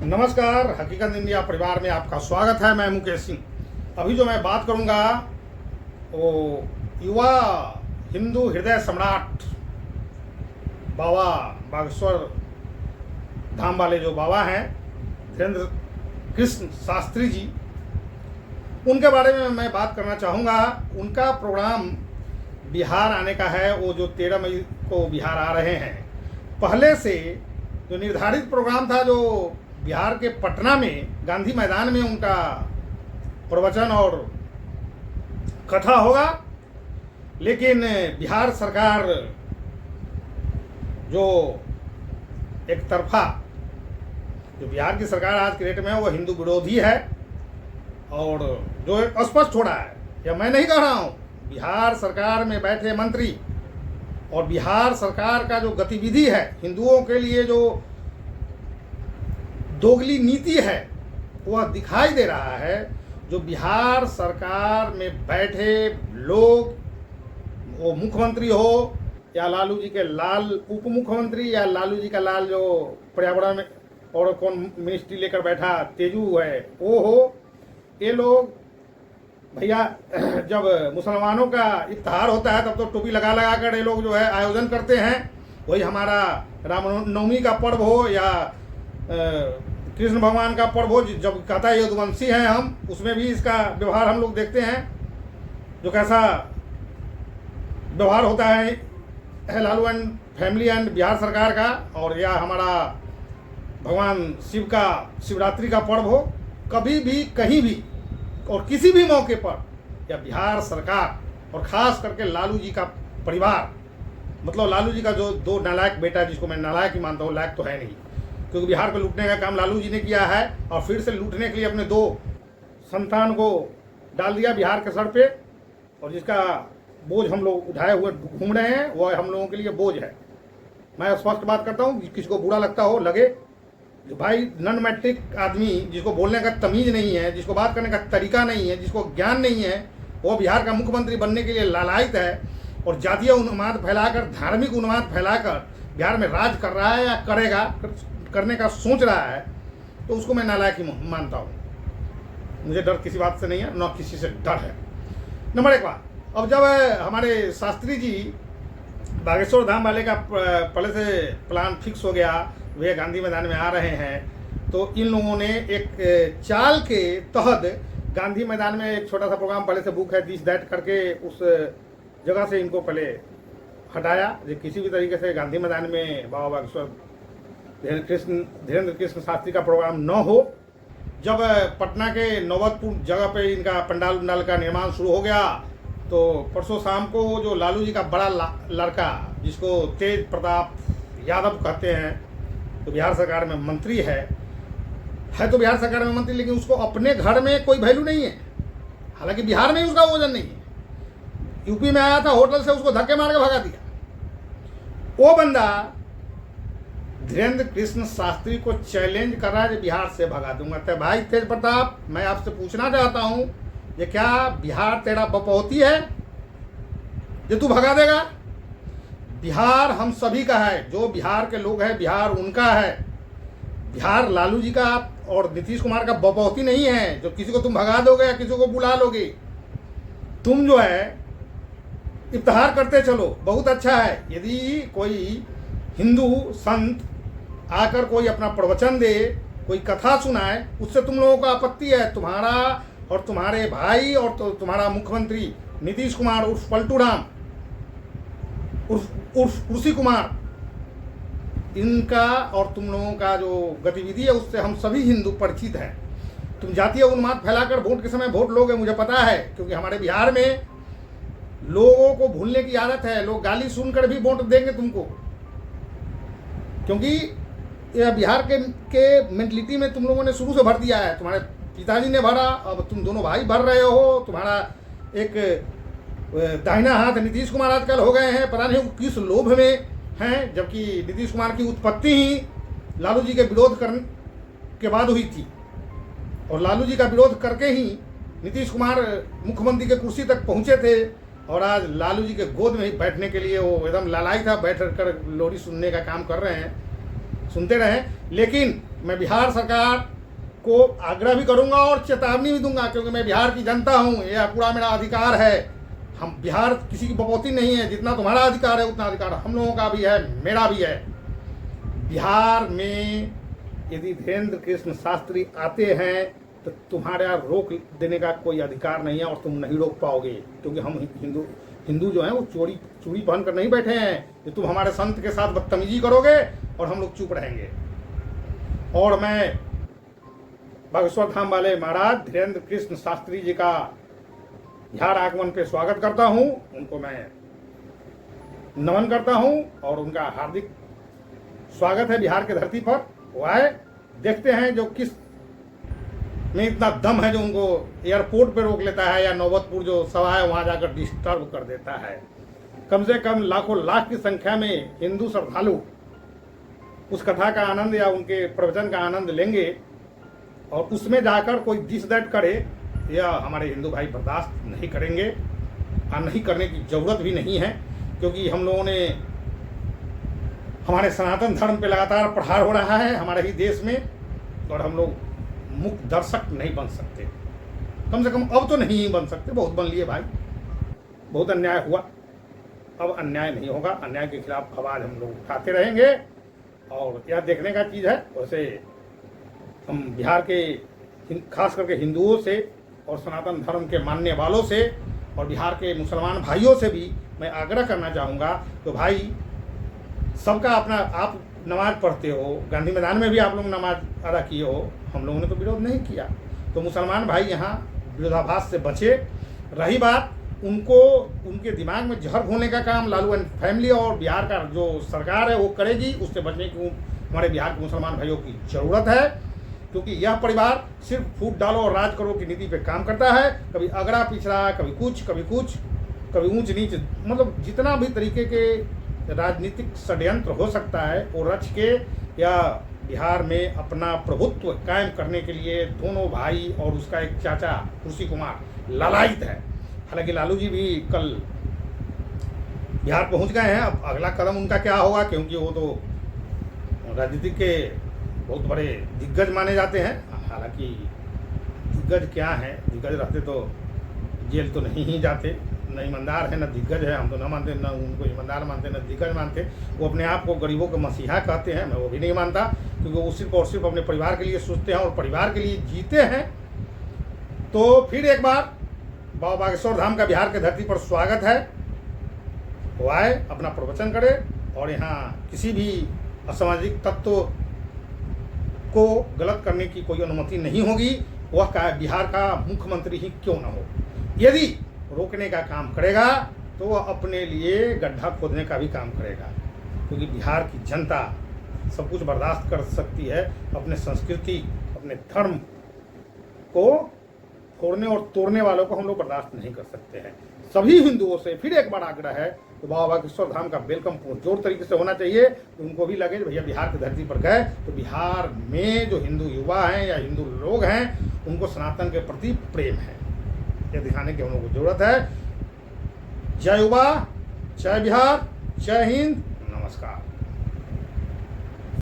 नमस्कार, हकीकत इंडिया परिवार में आपका स्वागत है। मैं मुकेश सिंह। अभी जो मैं बात करूंगा वो युवा हिंदू हृदय सम्राट बाबा बागेश्वर धाम वाले जो बाबा हैं धीरेन्द्र कृष्ण शास्त्री जी, उनके बारे में मैं बात करना चाहूँगा। उनका प्रोग्राम बिहार आने का है। वो जो 13 मई को बिहार आ रहे हैं, पहले से जो निर्धारित प्रोग्राम था, जो बिहार के पटना में गांधी मैदान में उनका प्रवचन और कथा होगा, लेकिन बिहार सरकार जो एक तरफा जो बिहार की सरकार आज के डेट में है वो हिंदू विरोधी है और जो एक स्पष्ट हो रहा है, या मैं नहीं कह रहा हूँ, बिहार सरकार में बैठे मंत्री और बिहार सरकार का जो गतिविधि है, हिंदुओं के लिए जो दोगली नीति है वह दिखाई दे रहा है। जो बिहार सरकार में बैठे लोग, वो मुख्यमंत्री हो या लालू जी के लाल उप मुख्यमंत्री या लालू जी का लाल जो पर्यावरण में और कौन मिनिस्ट्री लेकर बैठा तेजू है वो हो, ये लोग भैया जब मुसलमानों का इफ्तार होता है तब तो टोपी लगा लगा कर ये लोग जो है आयोजन करते हैं। वही हमारा रामनवमी का पर्व हो या कृष्ण भगवान का पर्व हो, जब कहता है यदुवंशी हैं हम, उसमें भी इसका व्यवहार हम लोग देखते हैं, जो कैसा व्यवहार होता है Lalu and family and Bihar सरकार का। और या हमारा भगवान शिव का शिवरात्रि का पर्व हो, कभी भी कहीं भी और किसी भी मौके पर या बिहार सरकार और ख़ास करके लालू जी का परिवार, मतलब लालू जी का जो दो नालायक बेटा, जिसको मैं नालायक ही मानता हूँ, लायक तो है नहीं, क्योंकि बिहार को लूटने का काम लालू जी ने किया है और फिर से लूटने के लिए अपने दो संतान को डाल दिया बिहार के सर पे, और जिसका बोझ हम लोग उठाए हुए घूम रहे हैं, वह हम लोगों के लिए बोझ है। मैं स्पष्ट बात करता हूँ, किसी को बुरा लगता हो लगे, भाई नॉन मैट्रिक आदमी, जिसको बोलने का तमीज़ नहीं है, जिसको बात करने का तरीका नहीं है, जिसको ज्ञान नहीं है, वो बिहार का मुख्यमंत्री बनने के लिए लालायित है और जातीय उन्माद फैलाकर, धार्मिक उन्माद फैलाकर बिहार में राज कर रहा है या करेगा, करने का सोच रहा है, तो उसको मैं नालायक ही मानता हूँ। मुझे डर किसी बात से नहीं है, न किसी से डर है। नंबर एक बात, अब जब हमारे शास्त्री जी बागेश्वर धाम वाले का पहले से प्लान फिक्स हो गया, वे गांधी मैदान में आ रहे हैं, तो इन लोगों ने एक चाल के तहत गांधी मैदान में एक छोटा सा प्रोग्राम पहले से बुक है, दिस दैट करके, उस जगह से इनको पहले हटाया, जो किसी भी तरीके से गांधी मैदान में बाबा बागेश्वर धीरेन्द्र कृष्ण शास्त्री का प्रोग्राम न हो। जब पटना के नौबतपुर जगह पे इनका पंडाल उंडाल का निर्माण शुरू हो गया, तो परसों शाम को जो लालू जी का बड़ा लड़का, जिसको तेज प्रताप यादव कहते हैं, तो बिहार सरकार में मंत्री है तो बिहार सरकार में मंत्री, लेकिन उसको अपने घर में कोई वैल्यू नहीं है। हालांकि बिहार में ही उसका वजन नहीं है, यूपी में आया था, होटल से उसको धक्के मार के भगा दिया। वो बंदा धीरेन्द्र कृष्ण शास्त्री को चैलेंज कर रहा है, बिहार से भगा दूंगा। तो भाई तेज प्रताप, मैं आपसे पूछना चाहता हूं, ये क्या बिहार तेरा बपौती है जो तू भगा देगा? बिहार हम सभी का है, जो बिहार के लोग हैं बिहार उनका है। बिहार लालू जी का और नीतीश कुमार का बपौती नहीं है जो किसी को तुम भगा दोगे या किसी को बुला लोगे। तुम जो है इफ्तिहार करते चलो, बहुत अच्छा है। यदि कोई हिंदू संत आकर कोई अपना प्रवचन दे, कोई कथा सुनाए, उससे तुम लोगों को आपत्ति है। तुम्हारा और तुम्हारे भाई और तुम्हारा मुख्यमंत्री नीतीश कुमार उर्फ पलटू राम उर्फ कुर्सी कुमार, इनका और तुम लोगों का जो गतिविधि है उससे हम सभी हिंदू परिचित हैं। तुम जातीय उन्माद फैलाकर वोट के समय वोट लोगे, मुझे पता है, क्योंकि हमारे बिहार में लोगों को भूलने की आदत है। लोग गाली सुनकर भी वोट देंगे तुमको, क्योंकि यह बिहार के मेंटलिटी में तुम लोगों ने शुरू से भर दिया है। तुम्हारे पिताजी ने भरा, अब तुम दोनों भाई भर रहे हो। तुम्हारा एक दाहिना हाथ नीतीश कुमार आजकल हो गए हैं, पता नहीं किस लोभ में हैं, जबकि नीतीश कुमार की उत्पत्ति ही लालू जी के विरोध करने के बाद हुई थी, और लालू जी का विरोध करके ही नीतीश कुमार मुख्यमंत्री के कुर्सी तक पहुंचे थे। और आज लालू जी के गोद में ही बैठने के लिए वो एकदम लालाई था, बैठ कर लोरी सुनने का काम कर रहे हैं। सुनते रहें। लेकिन मैं बिहार सरकार को आग्रह भी करूंगा और चेतावनी भी दूंगा, क्योंकि मैं बिहार की जनता हूं, यह पूरा मेरा अधिकार है। हम बिहार किसी की बपौती नहीं है, जितना तुम्हारा अधिकार है उतना अधिकार हम लोगों का भी है, मेरा भी है। बिहार में यदि धीरेन्द्र कृष्ण शास्त्री आते हैं तो तुम्हारा रोक देने का कोई अधिकार नहीं है और तुम नहीं रोक पाओगे, क्योंकि हम हिंदू जो हैं वो चूड़ी पहन कर नहीं बैठे हैं कि तुम हमारे संत के साथ बदतमीजी करोगे और हम लोग चुप रहेंगे। और मैं बागेश्वर धाम वाले महाराज धीरेन्द्र कृष्ण शास्त्री जी का बिहार आगमन पे स्वागत करता हूं, उनको मैं नमन करता हूं और उनका हार्दिक स्वागत है बिहार की धरती पर। वो आए, देखते हैं जो किस में इतना दम है जो उनको एयरपोर्ट पे रोक लेता है या नौबतपुर जो सभा है वहां जाकर डिस्टर्ब कर देता है। कम से कम लाखों लाख की संख्या में हिंदू श्रद्धालु उस कथा का आनंद या उनके प्रवचन का आनंद लेंगे और उसमें जाकर कोई दिस दैट करे, यह हमारे हिंदू भाई बर्दाश्त नहीं करेंगे और नहीं करने की जरूरत भी नहीं है, क्योंकि हम लोगों ने हमारे सनातन धर्म पे लगातार प्रहार हो रहा है हमारे ही देश में और हम लोग मुक्त दर्शक नहीं बन सकते। कम से कम अब तो नहीं बन सकते, बहुत बन लिए भाई, बहुत अन्याय हुआ, अब अन्याय नहीं होगा। अन्याय के खिलाफ आवाज हम लोग उठाते रहेंगे और यह देखने का चीज़ है। वैसे हम बिहार के खास करके हिंदुओं से और सनातन धर्म के मानने वालों से और बिहार के मुसलमान भाइयों से भी मैं आग्रह करना चाहूँगा तो भाई सबका अपना, आप नमाज पढ़ते हो, गांधी मैदान में भी आप लोग नमाज अदा किए हो, हम लोगों ने तो विरोध नहीं किया। तो मुसलमान भाई यहाँ विरोधाभास से बचे। रही बात उनको उनके दिमाग में जहर घोलने का काम लालू एंड फैमिली और बिहार का जो सरकार है वो करेगी, उससे बचने की हमारे बिहार के मुसलमान भाइयों की ज़रूरत है, क्योंकि यह परिवार सिर्फ फूट डालो और राज करो की नीति पे काम करता है। कभी अगड़ा पिछड़ा, कभी कुछ, कभी ऊंच नीच, मतलब जितना भी तरीके के राजनीतिक षड्यंत्र हो सकता है वो रच के या बिहार में अपना प्रभुत्व कायम करने के लिए दोनों भाई और उसका एक चाचा खुर्शी कुमार लालायित है। हालांकि लालू जी भी कल बिहार पहुंच गए हैं, अब अगला कदम उनका क्या होगा, क्योंकि वो तो राजनीति के बहुत बड़े दिग्गज माने जाते हैं। हालांकि दिग्गज क्या है, दिग्गज रहते तो जेल तो नहीं ही जाते, न ईमानदार है न दिग्गज है, हम तो न मानते, न उनको ईमानदार मानते न दिग्गज मानते। वो अपने आप को गरीबों के मसीहा कहते हैं, मैं वो भी नहीं मानता, क्योंकि वो सिर्फ और सिर्फ अपने परिवार के लिए सोचते हैं और परिवार के लिए जीते हैं। तो फिर एक बार बाबा बागेश्वर धाम का बिहार के धरती पर स्वागत है। वो आए, अपना प्रवचन करे और यहाँ किसी भी असामाजिक तत्व को गलत करने की कोई अनुमति नहीं होगी। वह बिहार का मुख्यमंत्री ही क्यों न हो, यदि रोकने का काम करेगा तो वह अपने लिए गड्ढा खोदने का भी काम करेगा, क्योंकि बिहार की जनता सब कुछ बर्दाश्त कर सकती है, अपने संस्कृति अपने धर्म को फोड़ने और तोड़ने वालों को हम लोग बर्दाश्त नहीं कर सकते हैं। सभी हिंदुओं से फिर एक बार आग्रह है तो बाबा बागेश्वर धाम का वेलकम जोर तरीके से होना चाहिए। तो उनको भी लगे भैया बिहार की धरती पर गए तो बिहार में जो हिंदू युवा हैं या हिंदू लोग हैं उनको सनातन के प्रति प्रेम है, ये दिखाने की हम लोग को जरूरत है। जय युवा, जय बिहार, जय हिंद, नमस्कार।